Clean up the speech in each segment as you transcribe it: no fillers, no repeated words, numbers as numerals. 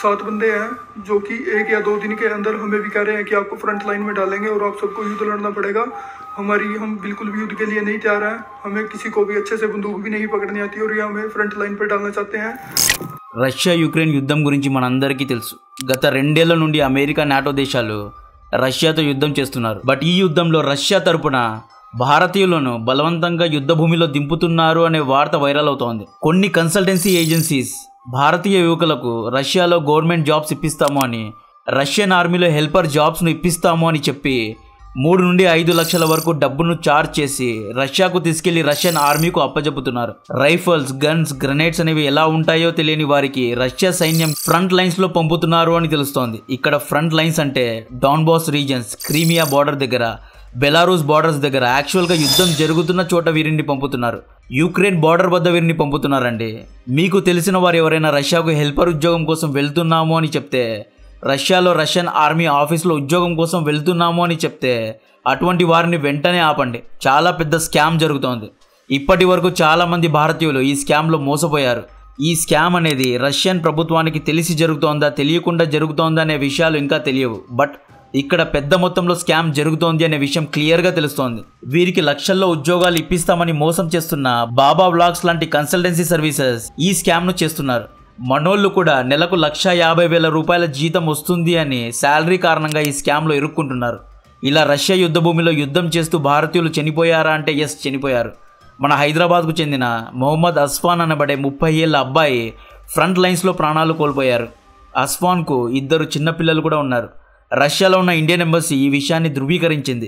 7 बंदे हैं जो कि 1 या 2 दिन के अंदर हमें भी कह रहे हैं कि आपको फ्रंट लाइन में डालेंगे और आप सबको युद्ध लड़ना पड़ेगा। हम बिल्कुल भी युद्ध के लिए नहीं तैयार हैं। हमें किसी को भी अच्छे से बंदूक भी नहीं पकड़नी आती और ये हमें फ्रंट लाइन पर डालना चाहते हैं। రష్యా యుక్రెయిన్ యుద్ధం గురించి మనందరికీ తెలుసు. గత 2 ఏళ్ల నుండి అమెరికా నాటో దేశాలు రష్యాతో యుద్ధం చేస్తున్నారు. బట్ ఈ యుద్ధంలో రష్యా తరపున భారతీయులను బలవంతంగా యుద్ధ భూమిలో దింపుతున్నారు అనే వార్త వైరల్ అవుతోంది. కొన్ని కన్సల్టెన్సీ ఏజెన్సీస్ భారతీయ యువకులకు రష్యాలో గవర్నమెంట్ జాబ్స్ ఇప్పిస్తాము అని, రష్యన్ ఆర్మీలో హెల్పర్ జాబ్స్ను ఇప్పిస్తాము అని చెప్పి 3 నుండి 5 లక్షల వరకు డబ్బును చార్జ్ చేసి రష్యాకు తీసుకెళ్లి రష్యన్ ఆర్మీకు అప్పజెపుతున్నారు. రైఫల్స్, గన్స్, గ్రెనేడ్స్ అనేవి ఎలా ఉంటాయో తెలియని వారికి రష్యా సైన్యం ఫ్రంట్ లైన్స్ లో పంపుతున్నారు అని తెలుస్తోంది. ఇక్కడ ఫ్రంట్ లైన్స్ అంటే డాన్బాస్ రీజన్స్, క్రీమియా బార్డర్ దగ్గర, బెలారూస్ బార్డర్స్ దగ్గర యాక్చువల్గా యుద్ధం జరుగుతున్న చోట వీరిని పంపుతున్నారు. యుక్రెయిన్ బార్డర్ వద్ద వీరిని పంపుతున్నారండి. మీకు తెలిసిన వారు ఎవరైనా రష్యాకు హెల్పర్ ఉద్యోగం కోసం వెళ్తున్నాము అని చెప్తే, రష్యాలో రష్యన్ ఆర్మీ ఆఫీస్లో ఉద్యోగం కోసం వెళ్తున్నాము అని చెప్తే అటువంటి వారిని వెంటనే ఆపండి. చాలా పెద్ద స్కామ్ జరుగుతోంది. ఇప్పటి వరకు చాలామంది భారతీయులు ఈ స్కామ్లో మోసపోయారు. ఈ స్కామ్ అనేది రష్యన్ ప్రభుత్వానికి తెలిసి జరుగుతోందా, తెలియకుండా జరుగుతోందా అనే విషయాలు ఇంకా తెలియవు. బట్ ఇక్కడ పెద్ద మొత్తంలో స్కామ్ జరుగుతోంది అనే విషయం క్లియర్గా తెలుస్తోంది. వీరికి లక్షల్లో ఉద్యోగాలు ఇప్పిస్తామని మోసం చేస్తున్న బాబా వ్లాగ్స్ లాంటి కన్సల్టెన్సీ సర్వీసెస్ ఈ స్కామ్ను చేస్తున్నారు. మనోళ్ళు కూడా నెలకు 1,50,000 రూపాయల జీతం వస్తుంది అని శాలరీ కారణంగా ఈ స్కామ్లో ఇరుక్కుంటున్నారు. ఇలా రష్యా యుద్ధ భూమిలో యుద్ధం చేస్తూ భారతీయులు చనిపోయారా అంటే ఎస్, చనిపోయారు. మన హైదరాబాద్కు చెందిన మొహమ్మద్ అస్ఫాన్ అనబడే 30 ఏళ్ల అబ్బాయి ఫ్రంట్ లైన్స్లో ప్రాణాలు కోల్పోయారు. అస్ఫాన్కు 2 చిన్నపిల్లలు కూడా ఉన్నారు. రష్యాలో ఉన్న ఇండియన్ ఎంబసీ ఈ విషయాన్ని ధృవీకరించింది.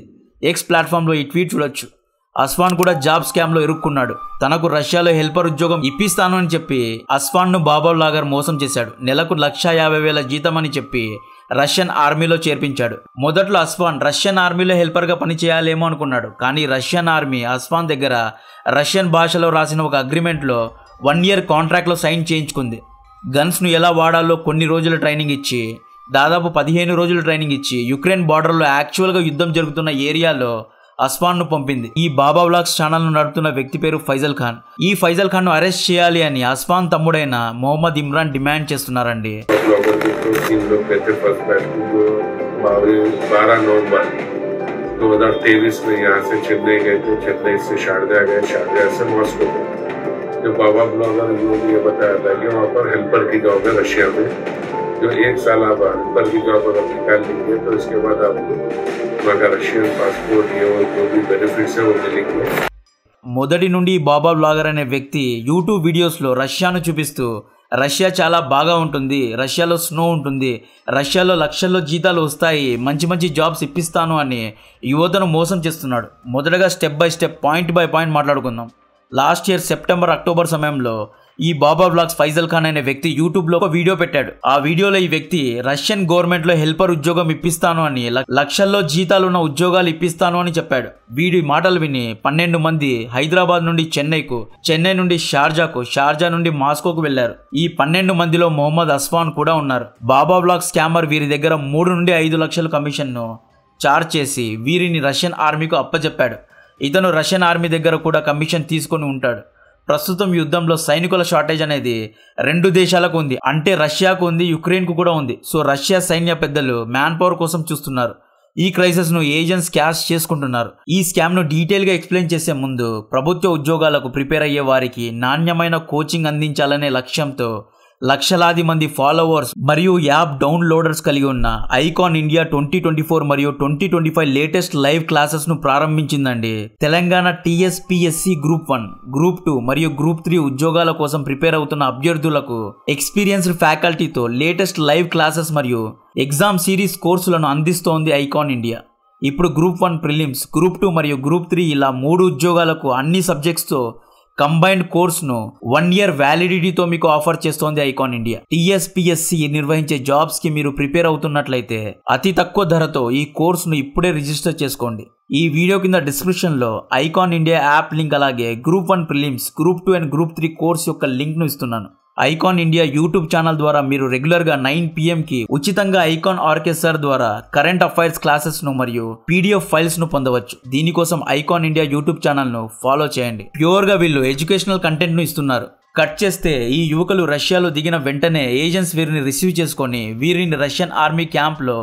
ఎక్స్ ప్లాట్ఫామ్లో ఈ ట్వీట్ చూడొచ్చు. అస్ఫాన్ కూడా జాబ్ స్కామ్లో ఇరుక్కున్నాడు. తనకు రష్యాలో హెల్పర్ ఉద్యోగం ఇప్పిస్తాను అని చెప్పి అస్ఫాన్ను బాబా వ్లాగర్ మోసం చేశాడు. నెలకు 1,50,000 జీతం అని చెప్పి రష్యన్ ఆర్మీలో చేర్పించాడు. మొదట్లో అస్ఫాన్ రష్యన్ ఆర్మీలో హెల్పర్గా పనిచేయాలేమో అనుకున్నాడు. కానీ రష్యన్ ఆర్మీ అస్ఫాన్ దగ్గర రష్యన్ భాషలో రాసిన ఒక అగ్రిమెంట్లో 1 ఇయర్ కాంట్రాక్ట్లో సైన్ చేయించుకుంది. గన్స్ను ఎలా వాడాలో కొన్ని రోజుల ట్రైనింగ్ ఇచ్చి, దాదాపు 15 రోజులు ట్రైనింగ్ ఇచ్చి యుక్రెయిన్ బార్డర్లో యాక్చువల్గా యుద్ధం జరుగుతున్న ఏరియాలో అస్ఫాన్ను పంపింది. ఈ బాబా వ్లాగ్స్ ఛానల్ను నడుపుతున్న వ్యక్తి పేరు ఫైజల్ ఖాన్. ఈ ఫైజల్ ఖాన్ను అరెస్ట్ చేయాలి అని అస్ఫాన్ తమ్ముడైన మొహమ్మద్ ఇమ్రాన్ డిమాండ్ చేస్తున్నారండి. 2023 में यहाँ से चेन्नई गए थे, चेन्नई से शारजा गए, शारजा से मॉस्को गए। जो बाबा ब्लॉगर ने ये बताया था कि वहाँ पर हेल्पर की जॉब है रशिया में, जो 1 साल आप हेल्पर की जॉब अगर निकाल लीजिए तो इसके बाद आपको वहाँ का रशियन पासपोर्ट ये और जो भी बेनिफिट्स है वो मिलेंगे. మొదటి నుండి బాబా వ్లాగర్ అనే వ్యక్తి యూట్యూబ్ వీడియోస్లో రష్యాను చూపిస్తూ రష్యా చాలా బాగా ఉంటుంది, రష్యాలో స్నో ఉంటుంది, రష్యాలో లక్షల్లో జీతాలు వస్తాయి, మంచి మంచి జాబ్స్ ఇప్పిస్తాను అని యువతను మోసం చేస్తున్నాడు. మొదటగా step by step, point by point మాట్లాడుకుందాం. లాస్ట్ ఇయర్ సెప్టెంబర్, అక్టోబర్ సమయంలో ఈ బాబా వ్లాగ్స్ ఫైజల్ ఖాన్ అనే వ్యక్తి యూట్యూబ్లో ఒక వీడియో పెట్టాడు. ఆ వీడియోలో ఈ వ్యక్తి రష్యన్ గవర్నమెంట్లో హెల్పర్ ఉద్యోగం ఇప్పిస్తాను అని, లక్షల్లో జీతాలు ఉన్న ఉద్యోగాలు ఇప్పిస్తాను అని చెప్పాడు. వీడి మాటలు విని 12 మంది హైదరాబాద్ నుండి చెన్నైకు, చెన్నై నుండి షార్జాకు, షార్జా నుండి మాస్కోకు వెళ్లారు. ఈ 12 మందిలో మొహమ్మద్ అస్ఫాన్ కూడా ఉన్నారు. బాబా వ్లాగ్ స్కామర్ వీరి దగ్గర 3 నుండి 5 లక్షల కమిషన్ను చార్జ్ చేసి వీరిని రష్యన్ ఆర్మీకు అప్పచెప్పాడు. ఇతను రష్యన్ ఆర్మీ దగ్గర కూడా కమిషన్ తీసుకొని ఉంటాడు. ప్రస్తుతం యుద్ధంలో సైనికుల షార్టేజ్ అనేది 2 దేశాలకు ఉంది. అంటే రష్యాకు ఉంది, యుక్రెయిన్కు కూడా ఉంది. సో రష్యా సైన్య పెద్దలు మ్యాన్ పవర్ కోసం చూస్తున్నారు. ఈ క్రైసిస్ను ఏజెంట్స్ క్యాష్ చేసుకుంటున్నారు. ఈ స్కామ్ను డీటెయిల్గా ఎక్స్ప్లెయిన్ చేసే ముందు ప్రభుత్వ ఉద్యోగాలకు ప్రిపేర్ అయ్యే వారికి నాణ్యమైన కోచింగ్ అందించాలనే లక్ష్యంతో లక్షలాది మంది ఫాలోవర్స్ మరియు యాప్ డౌన్లోడర్స్ కలిగి ఉన్న ఐకాన్ ఇండియా 2024 మరియు 2025 లేటెస్ట్ లైవ్ క్లాసెస్ను ప్రారంభించిందండి. తెలంగాణ TSPSC గ్రూప్ 1, గ్రూప్ 2 మరియు గ్రూప్ 3 ఉద్యోగాల కోసం ప్రిపేర్ అవుతున్న అభ్యర్థులకు ఎక్స్పీరియన్స్డ్ ఫ్యాకల్టీతో లేటెస్ట్ లైవ్ క్లాసెస్ మరియు ఎగ్జామ్ సిరీస్ కోర్సులను అందిస్తోంది ఐకాన్ ఇండియా. ఇప్పుడు గ్రూప్ 1 ప్రిలిమ్స్, గ్రూప్ 2 మరియు గ్రూప్ 3 ఇలా 3 ఉద్యోగాలకు అన్ని సబ్జెక్ట్స్తో కంబైన్డ్ కోర్సును 1 ఇయర్ వ్యాలిడిటీతో మీకు ఆఫర్ చేస్తోంది ఐకాన్ ఇండియా. TSPSC నిర్వహించే జాబ్స్ కి మీరు ప్రిపేర్ అవుతున్నట్లయితే అతి తక్కువ ధరతో ఈ కోర్సును ఇప్పుడే రిజిస్టర్ చేసుకోండి. ఈ వీడియో కింద డిస్క్రిప్షన్ లో ఐకాన్ ఇండియా యాప్ లింక్, అలాగే group 1 prelims, group 2 and group 3 course యొక్క లింక్ ను ఇస్తున్నాను. ఐకాన్ ఇండియా యూట్యూబ్ ఛానల్ ద్వారా మీరు రెగ్యులర్గా 9 PM కి ఉచితంగా ఐకాన్ ఆర్కెస్ట్రా ద్వారా కరెంట్ అఫైర్స్ క్లాసెస్ను మరియు PDF ఫైల్స్ను పొందవచ్చు. దీనికోసం ఐకాన్ ఇండియా యూట్యూబ్ ఛానల్ను ఫాలో చేయండి. ప్యూర్గా వీళ్ళు ఎడ్యుకేషనల్ కంటెంట్ను ఇస్తున్నారు. కట్ చేస్తే ఈ యువకులు రష్యాలో దిగిన వెంటనే ఏజెంట్స్ వీరిని రిసీవ్ చేసుకొని వీరిని రష్యన్ ఆర్మీ క్యాంప్లో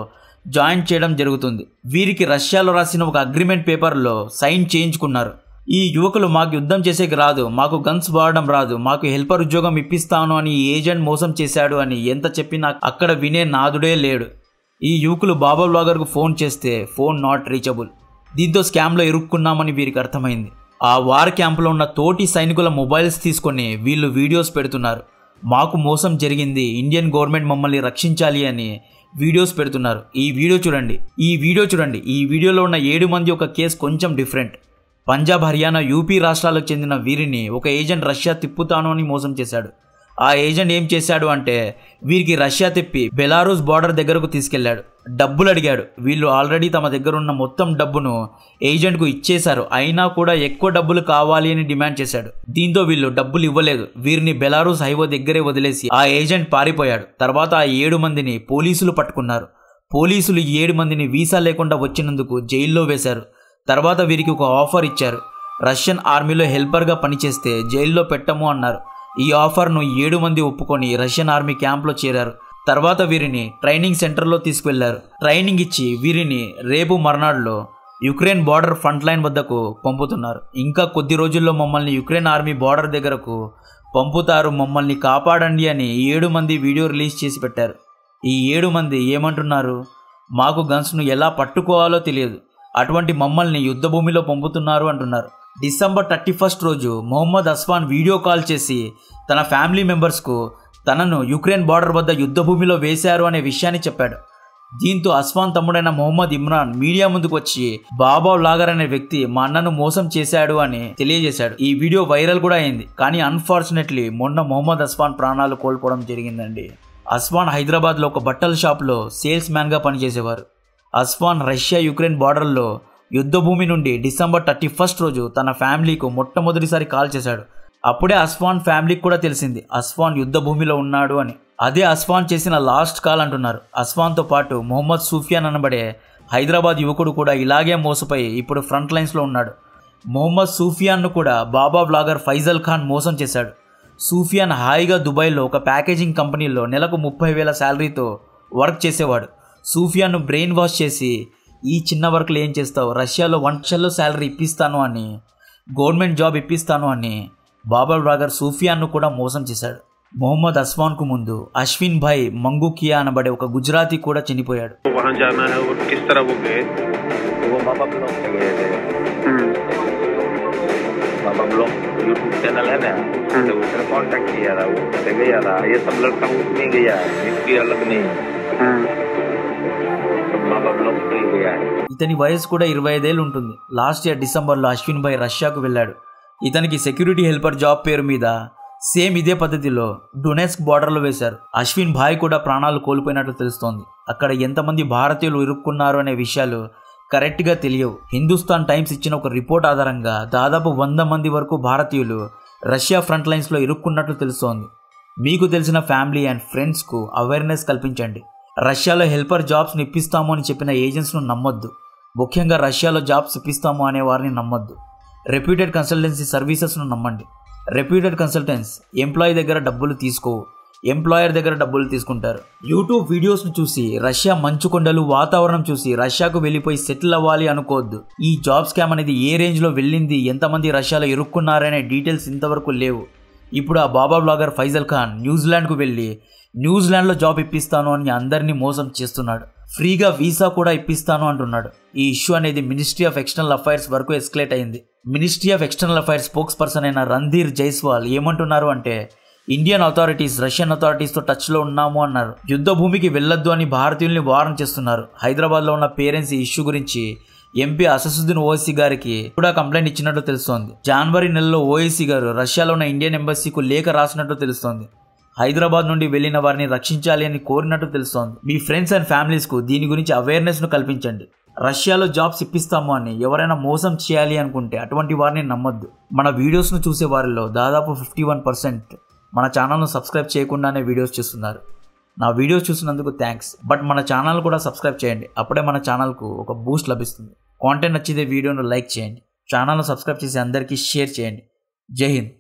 జాయిన్ చేయడం జరుగుతుంది. వీరికి రష్యాలో రాసిన ఒక అగ్రిమెంట్ పేపర్లో సైన్ చేయించుకున్నారు. ఈ యువకులు మాకు యుద్ధం చేసేకి రాదు, మాకు గన్స్ వాడడం రాదు, మాకు హెల్పర్ ఉద్యోగం ఇప్పిస్తాను అని ఏజెంట్ మోసం చేశాడు అని ఎంత చెప్పినా అక్కడ వినే నాదుడే లేడు. ఈ యువకులు బాబా బ్లాగర్కు ఫోన్ చేస్తే ఫోన్ నాట్ రీచబుల్. దీంతో స్కామ్లో ఇరుక్కున్నామని వీరికి అర్థమైంది. ఆ వార్ క్యాంపులో ఉన్న తోటి సైనికుల మొబైల్స్ తీసుకొని వీళ్ళు వీడియోస్ పెడుతున్నారు. మాకు మోసం జరిగింది, ఇండియన్ గవర్నమెంట్ మమ్మల్ని రక్షించాలి అని వీడియోస్ పెడుతున్నారు. ఈ వీడియో చూడండి. ఈ వీడియోలో ఉన్న 7 మంది ఒక కేసు కొంచెం డిఫరెంట్. పంజాబ్, హర్యానా, యూపీ రాష్ట్రాలకు చెందిన వీరిని ఒక ఏజెంట్ రష్యా తిప్పుతాను అని మోసం చేశాడు. ఆ ఏజెంట్ ఏం చేశాడు అంటే వీరికి రష్యా తిప్పి బెలారూస్ బార్డర్ దగ్గరకు తీసుకెళ్లాడు. డబ్బులు అడిగాడు. వీళ్ళు ఆల్రెడీ తమ దగ్గర ఉన్న మొత్తం డబ్బును ఏజెంట్కు ఇచ్చేశారు. అయినా కూడా ఎక్కువ డబ్బులు కావాలి అని డిమాండ్ చేశాడు. దీంతో వీళ్ళు డబ్బులు ఇవ్వలేదు. వీరిని బెలారూస్ హైవే దగ్గరే వదిలేసి ఆ ఏజెంట్ పారిపోయాడు. తర్వాత ఆ 7 మందిని పోలీసులు పట్టుకున్నారు. పోలీసులు 7 మందిని వీసా లేకుండా వచ్చినందుకు జైల్లో వేశారు. తర్వాత వీరికి ఒక ఆఫర్ ఇచ్చారు. రష్యన్ ఆర్మీలో హెల్పర్గా పనిచేస్తే జైల్లో పెట్టము అన్నారు. ఈ ఆఫర్ను 7 మంది ఒప్పుకొని రష్యన్ ఆర్మీ క్యాంప్లో చేరారు. తర్వాత వీరిని ట్రైనింగ్ సెంటర్లో తీసుకువెళ్లారు. ట్రైనింగ్ ఇచ్చి వీరిని రేపు మర్నాడులో యుక్రెయిన్ బార్డర్ ఫ్రంట్ లైన్ వద్దకు పంపుతున్నారు. ఇంకా కొద్ది రోజుల్లో మమ్మల్ని యుక్రెయిన్ ఆర్మీ బార్డర్ దగ్గరకు పంపుతారు, మమ్మల్ని కాపాడండి అని 7 మంది వీడియో రిలీజ్ చేసి పెట్టారు. ఈ 7 మంది ఏమంటున్నారు, మాకు గన్స్ను ఎలా పట్టుకోవాలో తెలియదు, అటువంటి మమ్మల్ని యుద్ధ భూమిలో పంపుతున్నారు అంటున్నారు. డిసెంబర్ 31 రోజు మొహమ్మద్ అస్వాన్ వీడియో కాల్ చేసి తన ఫ్యామిలీ మెంబర్స్కు తనను యుక్రెయిన్ బార్డర్ వద్ద యుద్ధ భూమిలో వేశారు అనే విషయాన్ని చెప్పాడు. దీంతో అస్వాన్ తమ్ముడైన మొహమ్మద్ ఇమ్రాన్ మీడియా ముందుకు వచ్చి బాబా బ్లాగర్ అనే వ్యక్తి మా అన్నను మోసం చేశాడు అని తెలియజేశాడు. ఈ వీడియో వైరల్ కూడా అయింది. కానీ అన్ఫార్చునేట్లీ మొన్న మొహమ్మద్ అస్వాన్ ప్రాణాలు కోల్పోవడం జరిగిందండి. అస్వాన్ హైదరాబాద్లో ఒక బట్టల షాప్లో సేల్స్ మ్యాన్గా పనిచేసేవారు. అస్వాన్ రష్యా యుక్రెయిన్ బార్డర్లో యుద్ధ భూమి నుండి డిసెంబర్ 31 రోజు తన ఫ్యామిలీకు మొట్టమొదటిసారి కాల్ చేశాడు. అప్పుడే అస్వాన్ ఫ్యామిలీకి కూడా తెలిసింది అస్వాన్ యుద్ధ భూమిలో ఉన్నాడు అని. అదే అస్వాన్ చేసిన లాస్ట్ కాల్ అంటున్నారు. అస్వాన్తో పాటు మొహమ్మద్ సూఫియాన్ అనబడే హైదరాబాద్ యువకుడు కూడా ఇలాగే మోసపోయి ఇప్పుడు ఫ్రంట్ లైన్స్లో ఉన్నాడు. మొహమ్మద్ సూఫియాన్ను కూడా బాబా బ్లాగర్ ఫైజల్ ఖాన్ మోసం చేశాడు. సూఫియాన్ హాయిగా దుబాయ్లో ఒక ప్యాకేజింగ్ కంపెనీలో నెలకు 30,000 శాలరీతో వర్క్ చేసేవాడు. సూఫియాన్ను బ్రెయిన్ వాష్ చేసి ఈ చిన్న వర్క్లు ఏం చేస్తావు, రష్యాలో 1 లక్షల్లో శాలరీ ఇప్పిస్తాను అని, గవర్నమెంట్ జాబ్ ఇప్పిస్తాను అని బాబా బ్లాగర్ సూఫియాన్ను కూడా మోసం చేశాడు. మొహమ్మద్ అస్వాన్కు ముందు అశ్విన్ భాయ్ మంగుకియా అనబడే ఒక గుజరాతీ కూడా చనిపోయాడు. यूट्यूब चैनल है ना, तो उसने कांटेक्ट किया था, वो कहते गया था ये सब लड़का उसमें गया है, इसकी अलग नहीं है, बाबा ब्लॉग में गया है. ఇతని వయసు కూడా 25 ఏళ్ళు ఉంటుంది. లాస్ట్ ఇయర్ డిసెంబర్లో అశ్విన్ భాయ్ రష్యాకు వెళ్ళాడు. ఇతనికి సెక్యూరిటీ హెల్పర్ జాబ్ పేరు మీద సేమ్ ఇదే పద్ధతిలో డొనెట్స్క్ బార్డర్లో వేశారు. అశ్విన్ భాయ్ కూడా ప్రాణాలు కోల్పోయినట్లు తెలుస్తోంది. అక్కడ ఎంతమంది భారతీయులు ఇరుక్కున్నారు అనే విషయాలు కరెక్ట్గా తెలియవు. హిందుస్థాన్ టైమ్స్ ఇచ్చిన ఒక రిపోర్ట్ ఆధారంగా దాదాపు 100 మంది వరకు భారతీయులు రష్యా ఫ్రంట్ లైన్స్లో ఇరుక్కున్నట్లు తెలుస్తోంది. మీకు తెలిసిన ఫ్యామిలీ అండ్ ఫ్రెండ్స్కు అవేర్నెస్ కల్పించండి. రష్యాలో హెల్పర్ జాబ్స్ని ఇప్పిస్తాము అని చెప్పిన ఏజెంట్స్ను నమ్మొద్దు. ముఖ్యంగా రష్యాలో జాబ్స్ ఇప్పిస్తాము అనే వారిని నమ్మొద్దు. రెప్యూటెడ్ కన్సల్టెన్సీ సర్వీసెస్ను నమ్మండి. రెప్యూటెడ్ కన్సల్టెంట్స్ ఎంప్లాయీ దగ్గర డబ్బులు తీసుకోవు, ఎంప్లాయర్ దగ్గర డబ్బులు తీసుకుంటారు. యూట్యూబ్ వీడియోస్ను చూసి రష్యా మంచుకొండలు వాతావరణం చూసి రష్యాకు వెళ్ళిపోయి సెటిల్ అవ్వాలి అనుకోవద్దు. ఈ జాబ్ స్కామ్ అనేది ఏ రేంజ్లో వెళ్ళింది, ఎంతమంది రష్యాలో ఇరుక్కున్నారనే డీటెయిల్స్ ఇంతవరకు లేవు. ఇప్పుడు ఆ బాబా బ్లాగర్ ఫైజల్ ఖాన్ న్యూజిలాండ్కు వెళ్ళి న్యూజిలాండ్లో జాబ్ ఇప్పిస్తాను అని అందరినీ మోసం చేస్తున్నాడు. ఫ్రీగా వీసా కూడా ఇప్పిస్తాను అంటున్నాడు. ఈ ఇష్యూ అనేది మినిస్ట్రీ ఆఫ్ ఎక్స్టర్నల్ అఫైర్స్ వరకు ఎస్కలేట్ అయింది. Ministry of external affairs spokes person అయిన రణ్ధీర్ జైస్వాల్ ఏమంటున్నారు అంటే ఇండియన్ అథారిటీస్ రష్యన్ అథారిటీస్తో టచ్లో ఉన్నాము అన్నారు. యుద్ధ భూమికి వెళ్లొద్దు అని భారతీయుల్ని వార్న్ చేస్తున్నారు. హైదరాబాద్లో ఉన్న పేరెంట్స్ ఈ ఇష్యూ గురించి ఎంపీ అసదుద్దీన్ ఓవైసీ గారికి కూడా కంప్లైంట్ ఇచ్చినట్టు తెలుస్తోంది. జనవరి నెలలో ఓవైసీ గారు రష్యాలో ఉన్న ఇండియన్ ఎంబసీకు లేఖ రాసినట్టు తెలుస్తోంది. హైదరాబాద్ నుండి వెళ్లిన వారిని రక్షించాలి అని కోరినట్టు తెలుస్తోంది. మీ ఫ్రెండ్స్ అండ్ ఫ్యామిలీస్కు దీని గురించి అవేర్నెస్ను కల్పించండి. రష్యాలో జాబ్స్ ఇప్పిస్తాము అని ఎవరైనా మోసం చేయాలి అనుకుంటే అటువంటి వారిని నమ్మొద్దు. మన వీడియోస్ను చూసే వారిలో దాదాపు 51% మన ఛానల్ను సబ్స్క్రైబ్ చేయకుండానే వీడియోస్ చూస్తున్నారు. నా వీడియోస్ చూసినందుకు థ్యాంక్స్. బట్ మన ఛానల్ కూడా సబ్స్క్రైబ్ చేయండి. అప్పుడే మన ఛానల్కు ఒక బూస్ట్ లభిస్తుంది. కాంటెంట్ నచ్చితే వీడియోను లైక్ చేయండి. ఛానల్ను సబ్స్క్రైబ్ చేసి అందరికీ షేర్ చేయండి. జై హింద్.